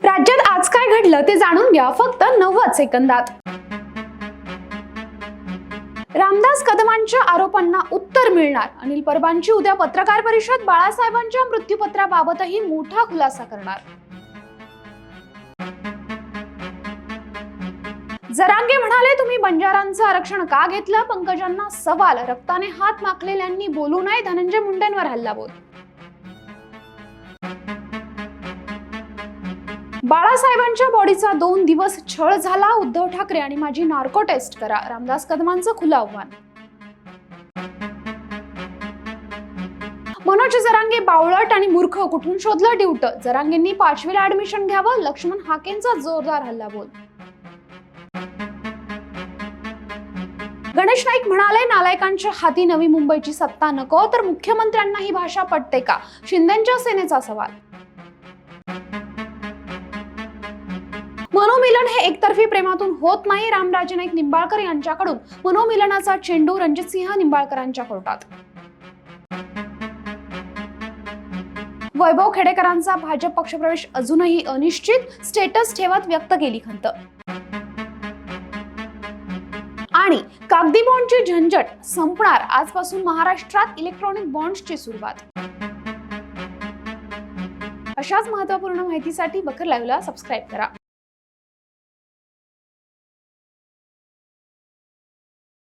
राज्यात आज काय घडलं ते जाणून घ्या फक्त 90 सेकंदात। रामदास कदमांच्या आरोपांना उत्तर मिळणार। अनिल परबांची उद्या पत्रकार परिषद। बाळासाहेबांच्या मृत्यूपत्राबाबतही मोठा खुलासा करणार। जरांगे म्हणाले, तुम्ही बंजारांचं आरक्षण का घेतलं? पंकजांना सवाल। रक्ताने हात माखलेल्यांनी बोलू नये। धनंजय मुंडेंवर हल्लाबोल। बाळासाहेबांच्या बॉडीचा 2 दिवस छळ झाला। उद्धव ठाकरे आणि माझी नार्को टेस्ट करा। रामदास कदमांचं खुलं आव्हान। मनोज जरांगे बावळट आणि मूर्ख, कुठून शोधलं ड्यूट? जरांगेंनी 5वीला ऍडमिशन घ्यावं। लक्ष्मण हाकेंचा जोरदार हल्लाबोल। गणेश नाईक म्हणाले, नालायकांच्या हाती नवी मुंबईची सत्ता नको तर मुख्यमंत्र्यांना ही भाषा पटते का? शिंदेंच्या सेनेचा सवाल। मनोमिलन हे एकतर्फी प्रेमातून होत नाही। रामराजे नाईक निंबाळकर यांच्याकडून मनोमिलनाचा चेंडू रणजितसिंह निंबाळकरांच्या कोर्टात। वैभव खेडेकरांचा भाजप पक्षप्रवेश अजूनही अनिश्चित। स्टेटस ठेवत व्यक्त केली खंत। आणि कागदी बॉन्डची झंझट संपणार। आजपासून महाराष्ट्रात इलेक्ट्रॉनिक बॉन्ड्सची सुरुवात। अशाच महत्त्वपूर्ण माहितीसाठी बखर लाईव्हला सबस्क्राईब करा।